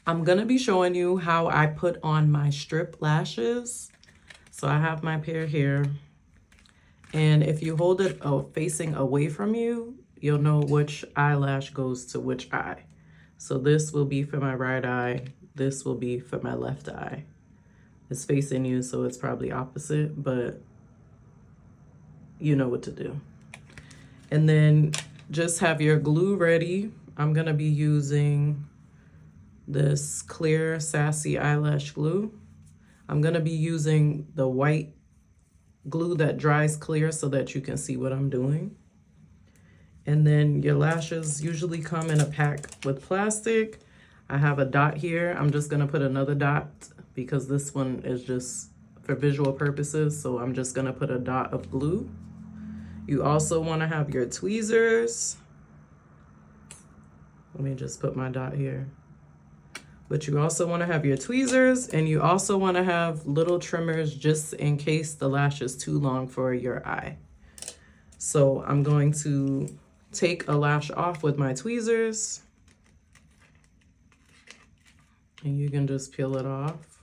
I'm gonna be showing you how I put on my strip lashes. So I have my pair here. And if you hold it facing away from you, you'll know which eyelash goes to which eye. So this will be for my right eye. This will be for my left eye. It's facing you, so it's probably opposite, but you know what to do. And then just have your glue ready. I'm gonna be using this clear Sassy eyelash glue. I'm gonna be using the white glue that dries clear so that you can see what I'm doing. And then your lashes usually come in a pack with plastic. I have a dot here. I'm just gonna put another dot because this one is just for visual purposes. So I'm just gonna put a dot of glue. You also wanna have your tweezers. Let me just put my dot here. But you also want to have your tweezers, and you also want to have little trimmers just in case the lash is too long for your eye. So I'm going to take a lash off with my tweezers, and you can just peel it off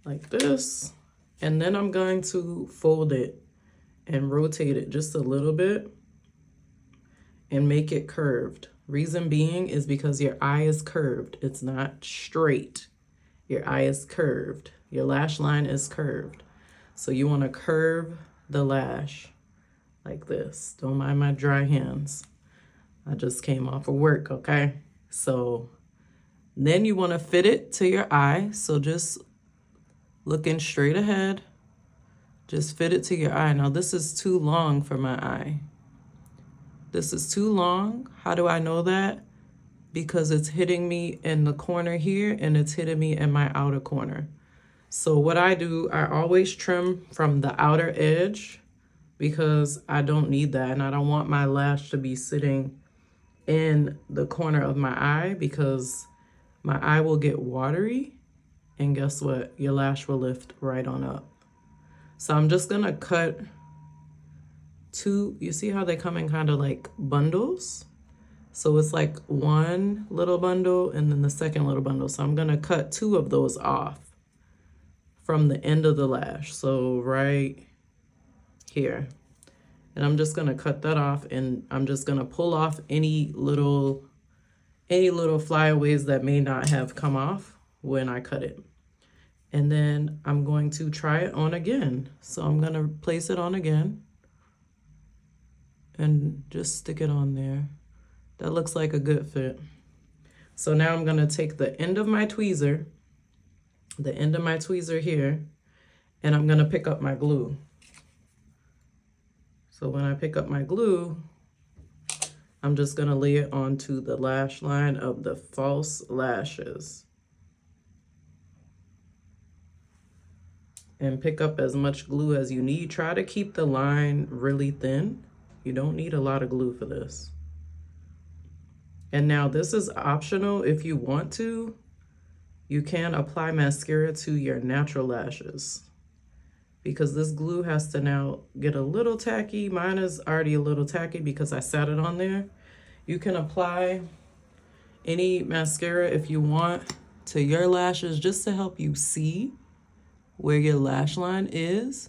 like this. And then I'm going to fold it and rotate it just a little bit and make it curved. Reason being is because your eye is curved. It's not straight. Your eye is curved. Your lash line is curved. So you want to curve the lash like this. Don't mind my dry hands. I just came off of work, okay? So then you want to fit it to your eye. So just looking straight ahead, just fit it to your eye. Now this is too long for my eye. This is too long. How do I know that? Because it's hitting me in the corner here and it's hitting me in my outer corner. So what I do, I always trim from the outer edge because I don't need that. And I don't want my lash to be sitting in the corner of my eye because my eye will get watery. And guess what? Your lash will lift right on up. So I'm just gonna cut two, you see how they come in kind of like bundles? So it's like one little bundle and then the second little bundle. So I'm gonna cut two of those off from the end of the lash. So right here. And I'm just gonna cut that off, and I'm just gonna pull off any little flyaways that may not have come off when I cut it. And then I'm going to try it on again. So I'm gonna place it on again and just stick it on there. That looks like a good fit. So now I'm gonna take the end of my tweezer here, and I'm gonna pick up my glue. So when I pick up my glue, I'm just gonna lay it onto the lash line of the false lashes. And pick up as much glue as you need. Try to keep the line really thin. You don't need a lot of glue for this. And now this is optional. If you want to, you can apply mascara to your natural lashes because this glue has to now get a little tacky. Mine is already a little tacky because I sat it on there. You can apply any mascara if you want to your lashes just to help you see where your lash line is.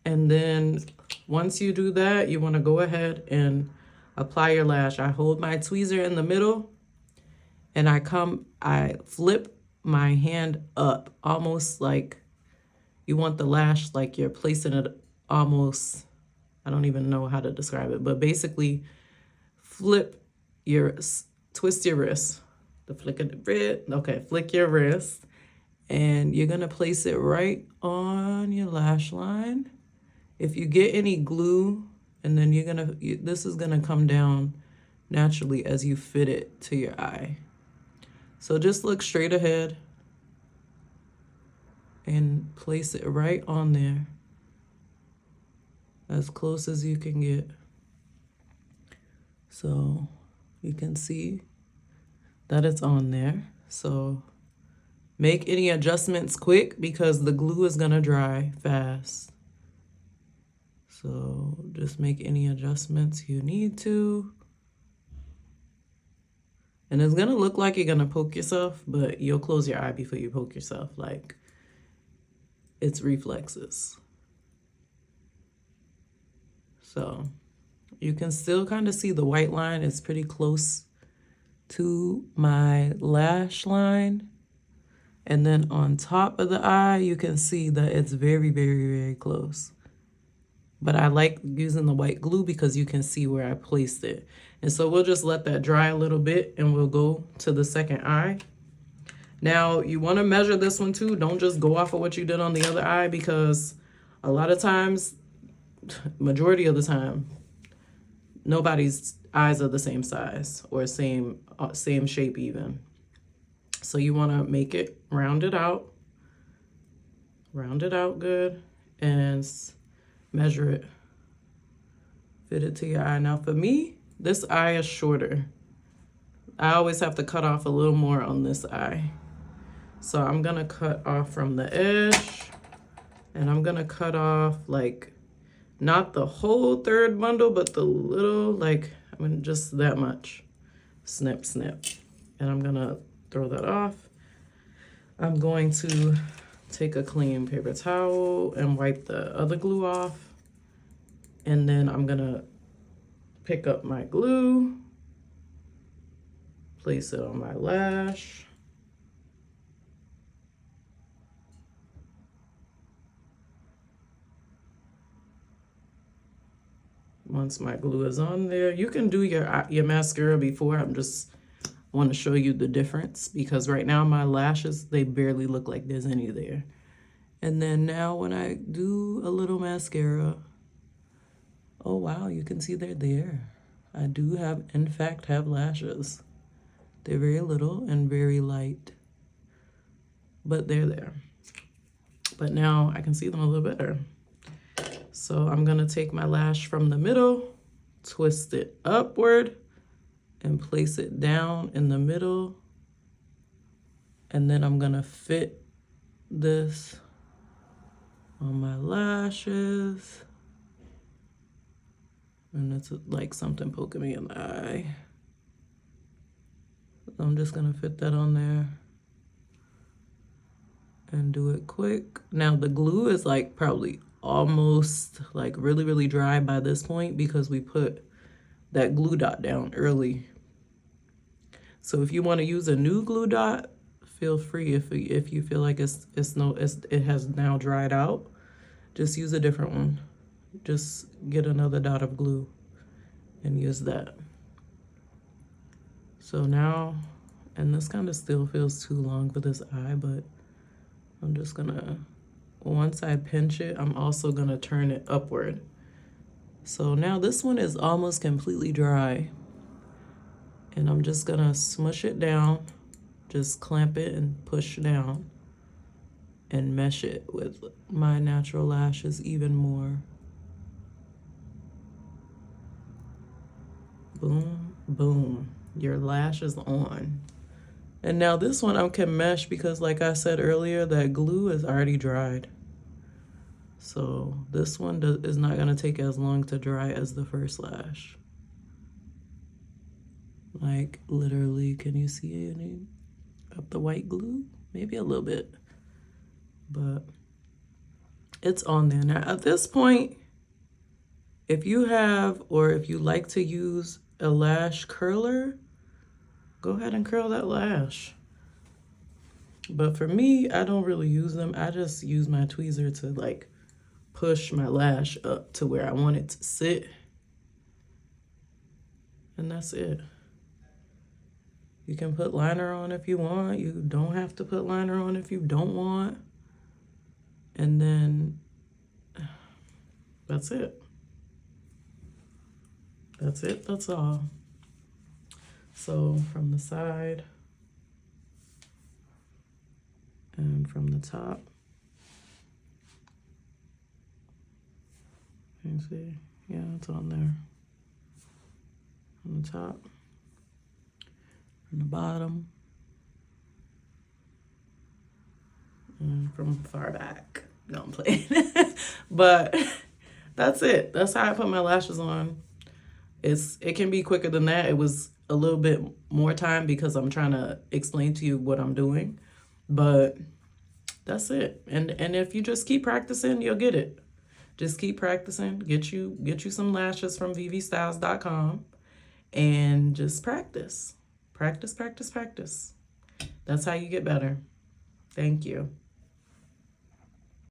And then once you do that, you want to go ahead and apply your lash. I hold my tweezer in the middle and I flip my hand up, almost like you want the lash like you're placing it almost, I don't even know how to describe it, but basically twist your wrist. The flick of the wrist, okay, flick your wrist, and you're gonna place it right on your lash line. If you get any glue, and then this is gonna come down naturally as you fit it to your eye. So just look straight ahead and place it right on there, as close as you can get. So you can see that it's on there. So make any adjustments quick because the glue is gonna dry fast. So just make any adjustments you need to. And it's going to look like you're going to poke yourself, but you'll close your eye before you poke yourself. Like, it's reflexes. So you can still kind of see the white line. It's pretty close to my lash line. And then on top of the eye, you can see that it's very, very, very close. But I like using the white glue because you can see where I placed it. And so we'll just let that dry a little bit and we'll go to the second eye. Now, you want to measure this one too. Don't just go off of what you did on the other eye, because a lot of times, majority of the time, nobody's eyes are the same size or same shape even. So you want to make it round it out good, and measure it, fit it to your eye. Now for me, this eye is shorter. I always have to cut off a little more on this eye. So I'm gonna cut off from the edge, and I'm gonna cut off like not the whole third bundle, but the little, like, I mean, just that much. Snip, snip. And I'm gonna throw that off. I'm going to take a clean paper towel and wipe the other glue off. And then I'm gonna pick up my glue, place it on my lash. Once my glue is on there, you can do your mascara before. I'm just want to show you the difference, because right now my lashes, they barely look like there's any there. And then now when I do a little mascara, oh wow, you can see they're there. I do have, in fact, have lashes. They're very little and very light, but they're there. But now I can see them a little better. So I'm gonna take my lash from the middle, twist it upward, and place it down in the middle. And then I'm gonna fit this on my lashes. And it's like something poking me in the eye. I'm just gonna fit that on there and do it quick. Now the glue is like probably almost like really, really dry by this point, because we put that glue dot down early. So if you want to use a new glue dot, feel free. If you feel like it has now dried out, just use a different one. Just get another dot of glue and use that. So now, and this kind of still feels too long for this eye, but I'm just gonna, once I pinch it, I'm also gonna turn it upward. So now this one is almost completely dry. And I'm just gonna smush it down, just clamp it and push down and mesh it with my natural lashes even more. Boom, boom, your lash is on. And now this one I can mesh because, like I said earlier, that glue is already dried. So this one is not gonna take as long to dry as the first lash. Like literally, can you see any of the white glue? Maybe a little bit, but it's on there. Now at this point, if you have, or if you like to use a lash curler, go ahead and curl that lash. But for me, I don't really use them. I just use my tweezer to like push my lash up to where I want it to sit. And that's it. You can put liner on if you want. You don't have to put liner on if you don't want. And then that's it. That's it, that's all. So from the side and from the top. You see, yeah, it's on there. On the top. From the bottom. And from far back. No, I'm playing. But that's it. That's how I put my lashes on. It can be quicker than that. a little bit more time because I'm trying to explain to you what I'm doing. But that's it. And if you just keep practicing, you'll get it. Just keep practicing. Get you some lashes from vvstyles.com and just practice. Practice, practice, practice. That's how you get better. Thank you.